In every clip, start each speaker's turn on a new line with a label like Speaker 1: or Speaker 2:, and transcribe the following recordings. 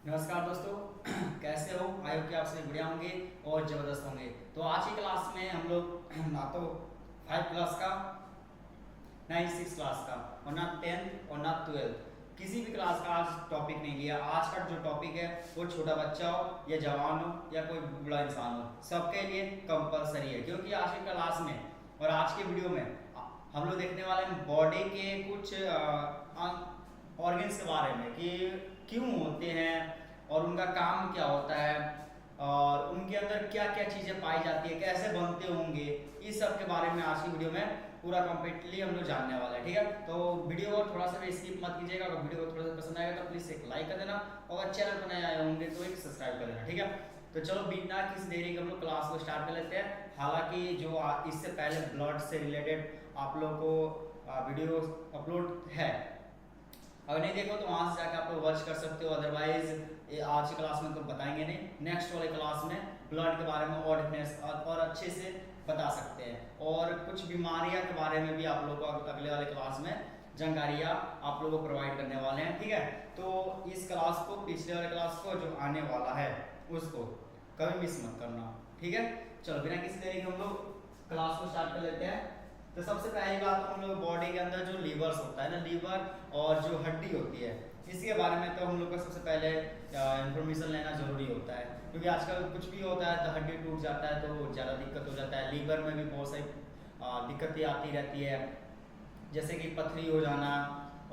Speaker 1: नमस्कार दोस्तों। कैसे हो? आई होप कि आप सभी बढ़िया होंगे और ज़बरदस्त होंगे। तो आज की क्लास में हम लोग ना तो 5 क्लास का, ना ही 6 क्लास का, और ना 10th और ना 12th, किसी भी क्लास का आज टॉपिक नहीं लिया। आज का जो टॉपिक है वो छोटा बच्चा हो या जवान हो या कोई बड़ा इंसान हो, सबके लिए कंपलसरी है। क्योंकि आज की क्लास में और आज के वीडियो में हम लोग देखने वाले हैं बॉडी के कुछ ऑर्गन्स के बारे में कि क्यों होते हैं और उनका काम क्या होता है और उनके अंदर क्या क्या चीज़ें पाई जाती है, कैसे बनते होंगे, इस सब के बारे में आज की वीडियो में पूरा कंप्लीटली हम लोग जानने वाले हैं। ठीक है, तो वीडियो को थोड़ा सा भी स्किप मत कीजिएगा। अगर वीडियो को थोड़ा सा पसंद आएगा तो प्लीज़ एक लाइक कर देना और अगर चैनल पर नए आए होंगे तो एक सब्सक्राइब कर देना। ठीक है, तो चलो बिना किसी देरी के हम लोग क्लास को स्टार्ट कर लेते हैं। हालांकि जो इससे पहले ब्लड से रिलेटेड आप लोग को वीडियो अपलोड है, अगर नहीं देखो तो वहाँ से जाकर आप लोग वॉच कर सकते हो। अदरवाइज आज की क्लास में तो बताएंगे नहीं, नेक्स्ट वाले क्लास में ब्लड के बारे में और डिफरेंस और अच्छे से बता सकते हैं और कुछ बीमारियां के बारे में भी आप लोगों को अगले वाले क्लास में जानकारियाँ आप लोगों को प्रोवाइड करने वाले हैं। ठीक है, तो इस क्लास को, पिछले वाले क्लास को जो आने वाला है उसको कभी मिस मत करना। ठीक है, चलो बिना किसी देरी के हम लोग क्लास को स्टार्ट कर लेते हैं। तो सबसे पहली बात तो हम लोग बॉडी के अंदर जो लीवर्स होता है ना, लीवर और जो हड्डी होती है, इसके बारे में तो हम लोग को सबसे पहले इंफॉर्मेशन लेना जरूरी होता है। क्योंकि आजकल कुछ भी होता है तो हड्डी टूट जाता है तो ज़्यादा दिक्कत हो जाता है। लीवर में भी बहुत सारी दिक्कतें आती रहती है, जैसे कि पथरी हो जाना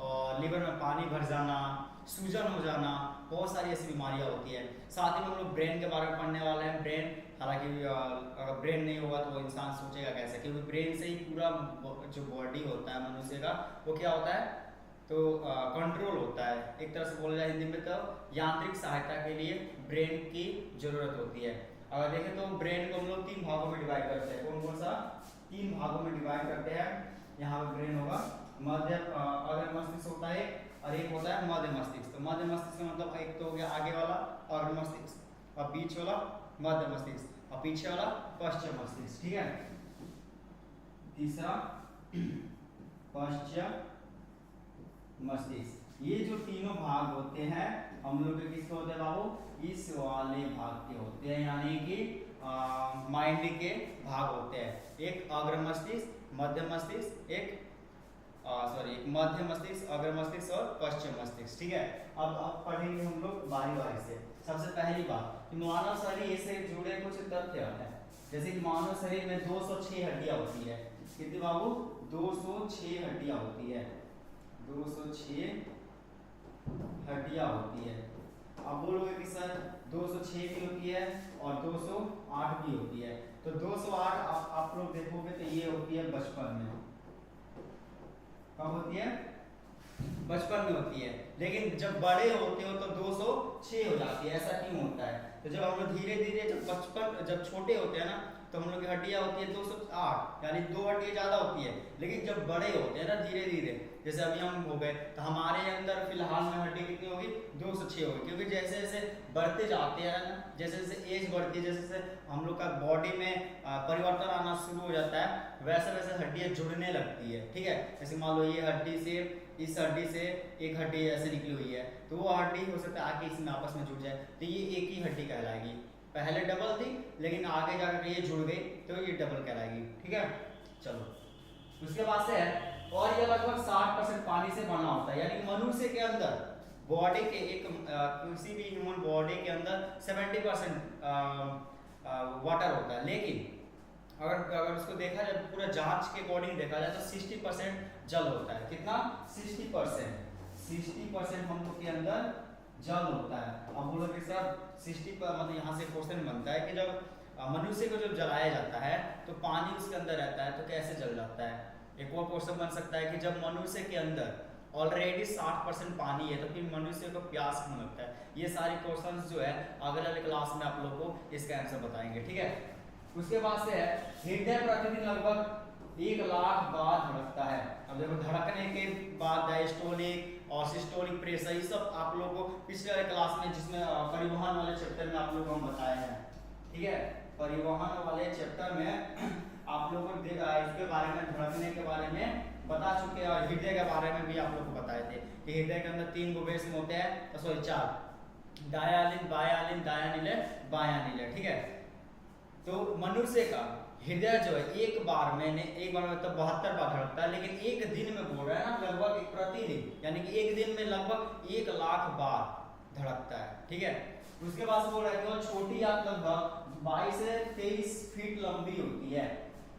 Speaker 1: और लीवर में पानी भर जाना, सूजन हो जाना, बहुत सारी ऐसी बीमारियां होती है। साथ ही में हम लोग ब्रेन के बारे में पढ़ने वाले हैं। ब्रेन, हालांकि अगर ब्रेन नहीं होगा तो वो इंसान सोचेगा कैसे, क्योंकि ब्रेन से ही पूरा जो बॉडी होता है मनुष्य का वो क्या होता है, तो कंट्रोल होता है। एक तरह से बोला जाए हिंदी में तो यांत्रिक सहायता के लिए ब्रेन की जरूरत होती है। अगर देखें तो ब्रेन को हम लोग 3 भागों में डिवाइड करते हैं। कौन कौन सा? 3 भागों में डिवाइड करते हैं। यहाँ पे ब्रेन होगा, मध्य अग्र मस्तिष्क होता है और एक होता है मध्य मस्तिष्क। तो मध्य मस्तिष्क का मतलब एक तो हो गया आगे वाला अग्र मस्तिष्क, और बीच वाला मध्य मस्तिष्क, और पीछे वाला पश्चिम मस्तिष्क। ठीक है, तीसरा पश्चिम मस्तिष्क। ये जो तीनों भाग होते हैं हम लोग के किसके होते हैं बाबू? इस वाले भाग के होते हैं, यानी कि माइंड के भाग होते हैं। एक अग्र मस्तिष्क, मध्य मस्तिष्क, एक मध्य मस्तिष्क, अग्र मस्तिष्क और पश्चिम मस्तिष्क। ठीक है, अब पढ़ेंगे हम लोग बारी बारी से। सबसे पहली बात कि मानव शरीर से जुड़े कुछ तथ्य हैं। जैसे कि मानव शरीर में 206 हड्डियां होती है। कितनी बाबू? 206 हड्डियां होती है। 206 हड्डियां होती है। अब बोलोगे कि सर 206 भी होती है और 208 भी होती है। तो 208 आप लोग देखोगे तो ये होती है बचपन में। कब होती है? बचपन में होती है। लेकिन जब बड़े होते हो तो 206 हो जाती है। ऐसा क्यों होता है? तो जब हम लोग धीरे धीरे जब छोटे होते हैं ना तो हम लोग की हड्डियां होती है 208, यानी 2 हड्डियां ज़्यादा होती है। लेकिन जब बड़े होते हैं ना धीरे धीरे, जैसे अभी हम हो गए तो हमारे अंदर फिलहाल में हड्डी कितनी होगी? 206 होगी। क्योंकि जैसे जैसे बढ़ते जाते हैं ना, जैसे जैसे एज बढ़ती है, जैसे जैसे हम लोग का बॉडी में परिवर्तन आना शुरू हो जाता है, वैसे वैसे हड्डियाँ जुड़ने लगती है। ठीक है, जैसे मान लो ये हड्डी से, इस हड्डी से एक हड्डी ऐसे निकली हुई है, तो वो हड्डी हो सकता है आके इसमें आपस में जुड़ जाए, तो ये एक ही हड्डी कहलाएगी। पहले डबल थी लेकिन आगे जाकर ये जुड़ गई तो ये डबल कहलाएगी। ठीक है, चलो उसके बाद से है, और ये लगभग 60% पानी से बना होता है। यानी मनुष्य के अंदर बॉडी के किसी भी ह्यूमन बॉडी के अंदर 70% वाटर होता है। लेकिन अगर उसको देखा जाए, पूरा जांच के अकॉर्डिंग देखा जाए तो 60% जल होता है। कितना? 60% हम लोग के अंदर जल होता है। अब बोलो कि सर 60 पर, मतलब यहाँ से क्वेश्चन बनता है कि जब मनुष्य को जब जलाया जाता है तो पानी उसके अंदर रहता है तो कैसे जल जाता है? एक और क्वेश्चन बन सकता है कि जब मनुष्य के अंदर ऑलरेडी 60% पानी है तो फिर मनुष्य को प्यास क्यों लगता है? ये सारे क्वेश्चंस जो है अगले वाले क्लास में आप लोग को इसका आंसर बताएंगे। ठीक है, उसके बाद से है हृदय प्रतिदिन लगभग 1 लाख बार धड़कता है। अब देखो धड़कने के बाद डायस्टोलिक और सिस्टोलिक प्रेशर, ये सब आप लोगों को पिछले वाले क्लास में, जिसमें परिवहन वाले चैप्टर में आप लोगों को हम बताए हैं। ठीक है, परिवहन वाले चैप्टर में आप लोगों को इसके बारे में, धड़कने के बारे में बता चुके हैं और हृदय के बारे में भी आप लोग को बताए थे कि हृदय के अंदर 3 गो वेसिन होते हैं, सॉरी 4, दायालिन बायालिन दायानिल बायानिल, ठीक है। तो मनुष्य का हृदय जो है एक बार में मतलब 72 बार धड़कता है, लेकिन एक दिन में बोल रहा है ना, लगभग प्रतिदिन, यानी कि एक दिन में लगभग 1 लाख बार धड़कता है, ठीक है। उसके बाद बोल रहा है कि छोटी आंत लगभग 22 से 23 फीट लंबी होती है,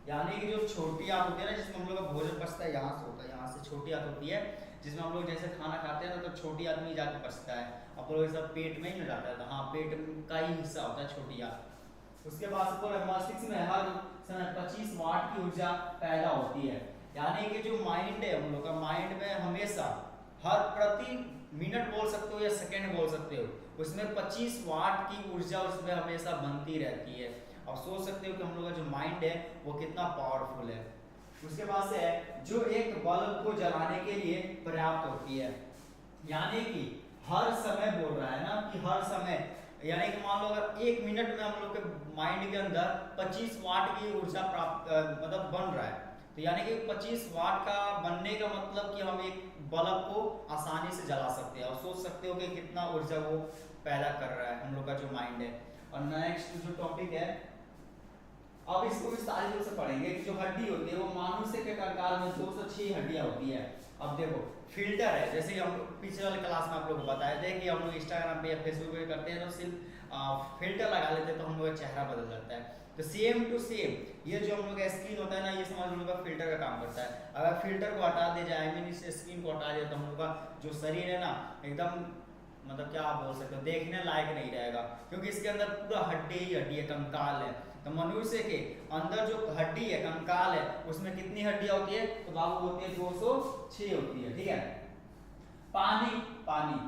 Speaker 1: यानी कि जो छोटी आंत होती है ना, जिसमें हम लोग का भोजन पचता है, यहाँ से होता है, यहाँ से छोटी आंत होती है, जिसमें हम लोग जैसे खाना खाते हैं ना, तो छोटी आंत में जाके पचता है। आप लोग सब पेट में ही न जाता है, तो हाँ, पेट का ही हिस्सा होता है छोटी आंत। उसके बाद मस्तिष्क में हर समय 25 वाट की ऊर्जा पैदा होती है, यानी कि जो माइंड है हम लोग का, माइंड में हमेशा हर प्रति मिनट बोल सकते हो या सेकंड बोल सकते हो, उसमें 25 वाट की ऊर्जा उसमें हमेशा बनती रहती है। अब सोच सकते हो कि हम लोग का जो माइंड है वो कितना पावरफुल है। उसके बाद से है जो एक बल्ब को जलाने के लिए पर्याप्त होती है, यानी कि हर समय बोल रहा है ना, कि हर समय, यानी कि मान लो अगर 1 मिनट में हम लोग के माइंड के अंदर 25 वाट की ऊर्जा प्राप्त मतलब बन रहा है, तो यानी कि 25 वाट का बनने का मतलब कि हम एक बल्ब को आसानी से जला सकते हैं। और सोच सकते हो कि कितना ऊर्जा वो पैदा कर रहा है हम लोग का जो माइंड है। और नेक्स्ट जो टॉपिक है, अब इसको विस्तारित रूप से पढ़ेंगे कि जो हड्डी होती है वो मनुष्य के कंकाल में 206 हड्डियां होती है। अब देखो फिल्टर है, जैसे हम पिछले वाले क्लास में आप लोग को बताए थे कि हम लोग इंस्टाग्राम पे या फेसबुक पे करते हैं तो सिर्फ फिल्टर लगा लेते हैं तो हम लोग का चेहरा बदल जाता है। तो सेम टू सेम ये जो हम लोग का स्किन होता है ना, ये समझ लो का फिल्टर का काम करता है। अगर फिल्टर को हटा दिया जाए, आई मीन इस स्किन को हटा दिया, तो हम लोग का जो शरीर है ना, एकदम मतलब क्या आप बोल सकते हो, देखने लायक नहीं रहेगा, क्योंकि इसके अंदर पूरा हड्डी ही हड्डी है, कंकाल है। तो मनुष्य के अंदर जो हड्डी है, कंकाल है, उसमें कितनी हड्डियां होती है? तो बाबू होती है 206 होती है, ठीक है। पानी, पानी,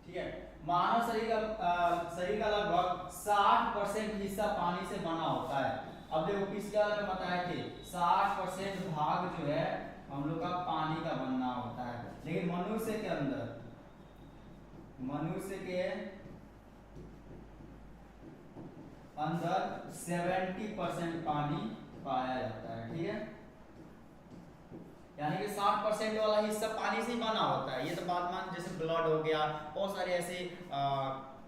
Speaker 1: ठीक है। मानव शरीर का लगभग 60% हिस्सा पानी से बना होता है। अब देखो पिछले वाले में बताए थे 60% भाग जो है हम लोग का पानी का बनना होता है, लेकिन मनुष्य के अंदर, मनुष्य के अंदर 70% पानी पाया जाता है, ठीक है। यानी कि 60% वाला हिस्सा पानी से ही बना होता है। ये तो बात मान, जैसे ब्लड हो गया, बहुत सारे ऐसे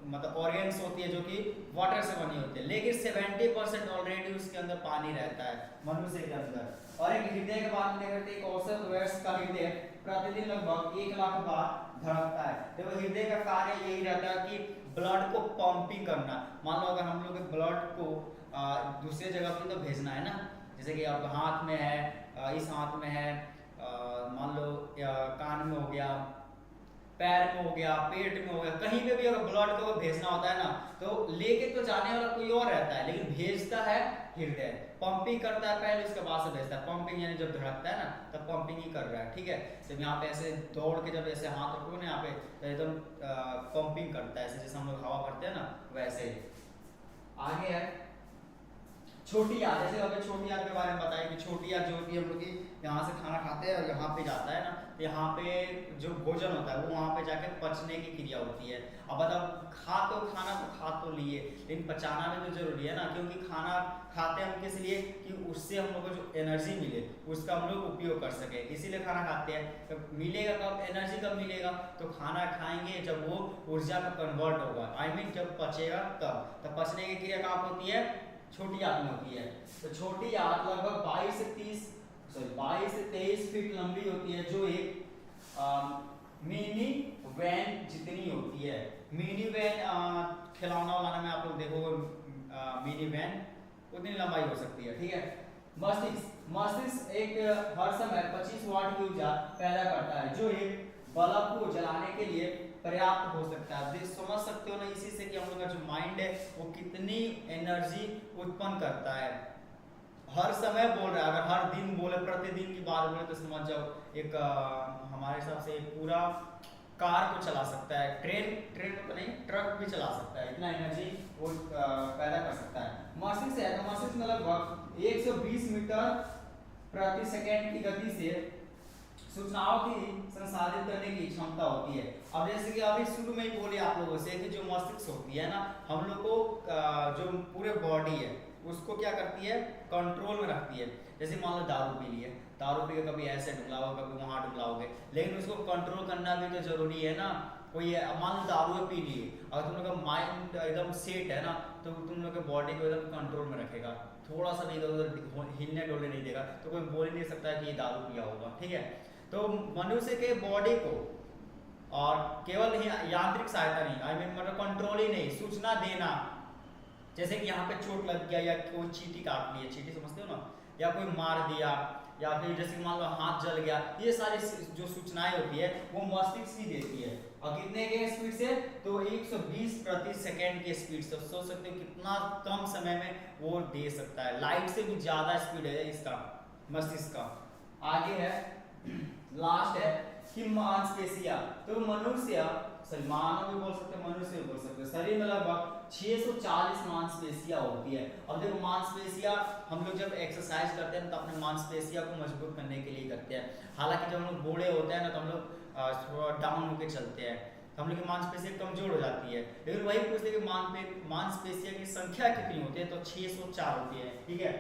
Speaker 1: मतलब ऑर्गेन्स होती है जो कि वाटर से बनी होती है, लेकिन 70% ऑलरेडी उसके अंदर पानी रहता है मनुष्य के अंदर। और एक हृदय के बात में देखते हैं, एक औसत वयस्क का हृदय प्रतिदिन लगभग 1 लाख बार धड़कता है। देखो हृदय का कार्य यही रहता है कि ब्लड को पंपिंग करना। मान लो अगर हम लोग ब्लड को दूसरे जगह पे तो भेजना है ना, जैसे कि अब हाथ में है, इस हाथ में है, मान लो कान में हो गया, पैर में हो गया, पेट में हो गया, कहीं पे भी अगर ब्लड को भेजना होता है ना, तो लेके तो जाने वाला कोई और रहता है, लेकिन भेजता है हृदय। पंपिंग करता है पहले, उसके बाद से भेजता है। पंपिंग यानी जब धड़कता है ना, तब पंपिंग ही कर रहा है, ठीक है। जब यहाँ पे ऐसे दौड़ के जब ऐसे हाथ रखो ना यहाँ पे, तो एकदम पंपिंग करता है, ऐसे जैसे हम लोग हवा भरते हैं ना, वैसे। आगे है छोटी आंत। जैसे हमें छोटी आंत के बारे में बताया कि छोटी आंत जो होती है हम लोग की, यहाँ से खाना खाते हैं और यहाँ पे जाता है ना, तो यहाँ पे जो भोजन होता है वो वहाँ पे जाके पचने की क्रिया होती है। अब बताओ खाना तो खा तो लिए, लेकिन पचाना भी तो जरूरी है ना, क्योंकि खाना खाते हैं हम किस लिए, कि उससे हम लोग को जो एनर्जी मिले उसका हम लोग उपयोग कर सके, इसीलिए खाना खाते हैं। तो मिलेगा कब, एनर्जी कब मिलेगा? तो खाना खाएंगे जब वो ऊर्जा में कन्वर्ट होगा, आई मीन जब पचेगा तब। तो पचने की क्रिया कहाँ होती है? छोटी आंत में होती है। तो छोटी आंत लगभग 22 से 23 फीट लंबी होती है, जो एक मिनी वैन जितनी होती है। मिनी वैन खिलौना वाला में आप लोग देखोगे, मिनी वैन उतनी लंबाई हो सकती है, ठीक है। मस्तिष्क एक हर समय 25 वाट की ऊर्जा पैदा करता है, जो एक बल्ब को जलाने के लिए पर्याप्त हो सकता है। देख समझ सकते हो ना इसी से कि हम लोग का जो माइंड है वो कितनी एनर्जी उत्पन्न करता है। हर समय बोल रहा है, अगर हर दिन बोले, प्रतिदिन की बात बोले, तो समझ जाओ एक हमारे हिसाब से पूरा कार को चला सकता है, ट्रेन तो नहीं, ट्रक भी चला सकता है, इतना एनर्जी वो पैदा कर सकता है। मस्तिष्क है, तो मस्तिष्क में लगभग 120 मीटर प्रति सेकेंड की गति से सूचनाओं की संसाधित करने की क्षमता होती है। अब जैसे कि अभी शुरू में ही बोले आप लोगों से कि जो मस्तिष्क होती है ना, हम लोग को जो पूरे बॉडी है उसको क्या करती है, कंट्रोल में रखती है। जैसे मान लो दारू पी ली है, दारू पी के कभी ऐसे डुबलाओगे कभी वहाँ डुबलाओगे, लेकिन उसको कंट्रोल करना भी तो जरूरी है ना। कोई मान लो दारू पी ली, अगर तुम लोग का माइंड एकदम सेट है ना, तो तुम लोग के बॉडी को एकदम कंट्रोल में रखेगा, थोड़ा सा भी इधर उधर हिलने डोलने नहीं देगा, तो कोई बोल ही नहीं सकता कि ये दारू पिया होगा, ठीक है। तो मनुष्य के बॉडी को और केवल यांत्रिक सहायता नहीं, आई मीन मतलब कंट्रोल ही नहीं, सूचना देना, जैसे कि यहाँ पे चोट लग गया या कोई चींटी काट ली है, चींटी समझते हो ना, या कोई मार दिया, या फिर जैसे मान लो हाथ जल गया, ये सारी जो सूचनाएं होती है वो मस्तिष्क ही देती है। और कितने के स्पीड से, तो 120 प्रति सेकंड के स्पीड से, सोच सकते हो कितना कम समय में वो दे सकता है, लाइट से भी ज्यादा स्पीड है इसका मस्तिष्क का। आगे है लास्ट है कि मांसपेशियां, तो मनुष्य, सॉरी मानव भी बोल सकते हैं, मनुष्य भी बोल सकते हैं, शरीर में लगभग 640 मांसपेशियां होती है। अब देखो मांसपेशियां हम लोग जब एक्सरसाइज करते हैं तो अपने मांसपेशियां को मजबूत करने के लिए करते हैं। हालांकि जब हम लोग बूढ़े होते हैं ना, तो हम लोग थोड़ा डाउन होकर चलते हैं, तो हम लोग की मांसपेशियां कमजोर हो जाती है। लेकिन वही पूछते हैं कि मांसपेशियां की संख्या कितनी होती है, तो 604 होती है, ठीक है,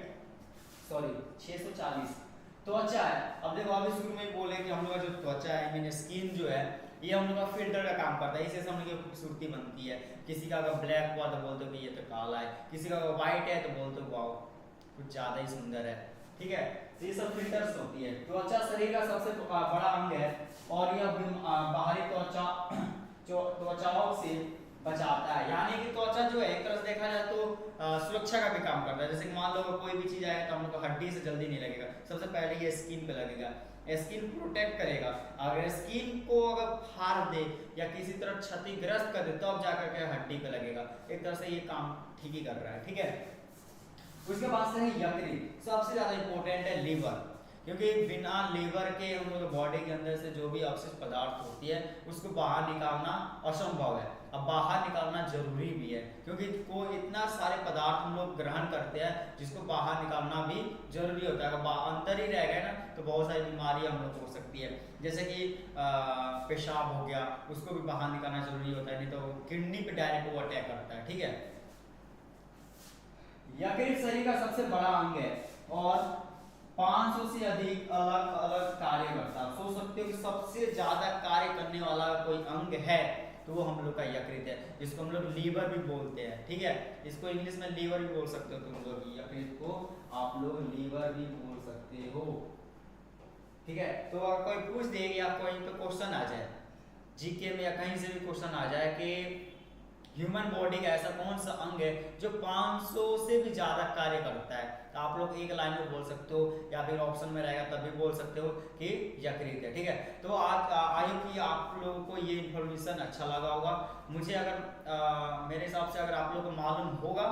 Speaker 1: सॉरी 640। त्वचा है, अब देखो अभी शुरू में बोले कि हम लोग का जो त्वचा है, मीन स्किन जो है, ये हम लोग का फिल्टर का काम करता है, इसी से हम लोग की खूबसूरती बनती है। किसी का अगर ब्लैक हुआ तो बोलते हो कि ये तो काला है, किसी का अगर व्हाइट है तो बोलते हो वाओ कुछ ज्यादा ही सुंदर है, ठीक है। तो ये सब फिल्टर्स होती है। त्वचा शरीर का सबसे बड़ा अंग है, और यह बाहरी त्वचाओं से बचाता है, यानी कि त्वचा जो है एक तरह से देखा जाए तो सुरक्षा का भी काम करता है। जैसे कि मान लो कोई भी चीज आए तो हम लोग को हड्डी से जल्दी नहीं लगेगा, सबसे पहले ये स्किन पे लगेगा, स्किन प्रोटेक्ट करेगा। अगर स्किन को अगर फाड़ दे या किसी तरह क्षतिग्रस्त कर दे तब तो जाकर के हड्डी पे लगेगा, एक तरह से ये काम ठीक ही कर रहा है, ठीक है। उसके बाद से है यकृत, सबसे ज्यादा इंपॉर्टेंट है लीवर, क्योंकि बिना लीवर के हम लोग बॉडी के अंदर से जो भी अपशिष्ट पदार्थ होती है उसको बाहर निकालना असंभव है। अब बाहर निकालना जरूरी भी है, क्योंकि को इतना सारे पदार्थ हम लोग ग्रहण करते हैं जिसको बाहर निकालना भी जरूरी होता है। अगर अंदर ही रह गए ना तो बहुत सारी बीमारियां हम लोग हो सकती है, जैसे कि पेशाब हो गया, उसको भी बाहर निकालना जरूरी होता है, नहीं तो किडनी पे डायरेक्ट वो अटैक करता है, ठीक है। यकृत शरीर का सबसे बड़ा अंग है और 500 से अधिक अलग अलग कार्य करता है। सोच सकते हो कि सबसे ज्यादा कार्य करने वाला कोई अंग है तो वो हम लोग का यकृत है, जिसको हम लोग लीवर भी बोलते हैं, ठीक है। इसको इंग्लिश में लीवर भी बोल सकते हो तुम लोग, यकृत को आप लोग लीवर भी बोल सकते हो, ठीक है। तो अगर कोई पूछ दे या कोई तो क्वेश्चन आ जाए जीके में या कहीं से भी क्वेश्चन आ जाए कि ह्यूमन बॉडी का ऐसा कौन सा अंग है जो 500 से भी ज्यादा कार्य करता है, तो आप लोग एक लाइन में बोल सकते हो या फिर ऑप्शन में रहेगा तब भी बोल सकते हो कि यकृत है, ठीक है। तो आज आई होप कि आप लोगों को ये इन्फॉर्मेशन अच्छा लगा होगा। मुझे अगर मेरे हिसाब से अगर आप लोगों को मालूम होगा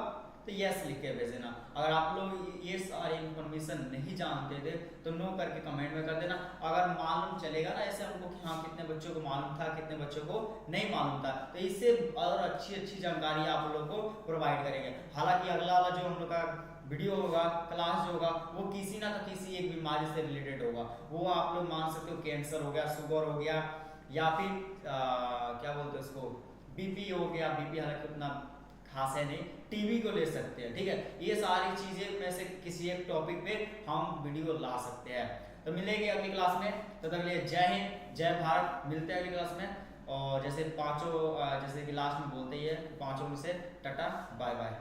Speaker 1: तो यस लिख के भेज देना। अगर आप लोग ये सारी इन्फॉर्मेशन नहीं जानते थे तो नो करके कमेंट में कर देना। अगर मालूम चलेगा ना ऐसे हमको कि हाँ कितने बच्चों को मालूम था कितने बच्चों को नहीं मालूम था, तो इससे और अच्छी अच्छी जानकारी आप लोगों को प्रोवाइड करेंगे। हालांकि अगला वाला जो हम लोग का वीडियो होगा, क्लास जो होगा, वो किसी ना तो किसी एक बीमारी से रिलेटेड होगा। वो आप लोग मान सकते हो कैंसर हो गया, शुगर हो गया, या फिर क्या बोलते हैं उसको बीपी हो गया। बीपी हालांकि उतना खास है नहीं, टीबी को ले सकते हैं, ठीक है। ये सारी चीजें में से किसी एक टॉपिक पे हम वीडियो ला सकते हैं। तो मिलेंगे अगली क्लास में, तो तक के लिए जय हिंद जय भारत। मिलते हैं अगली क्लास में। और जैसे पांचों जैसे कि लास्ट में बोलते ही है, पांचों में से टाटा बाय बाय।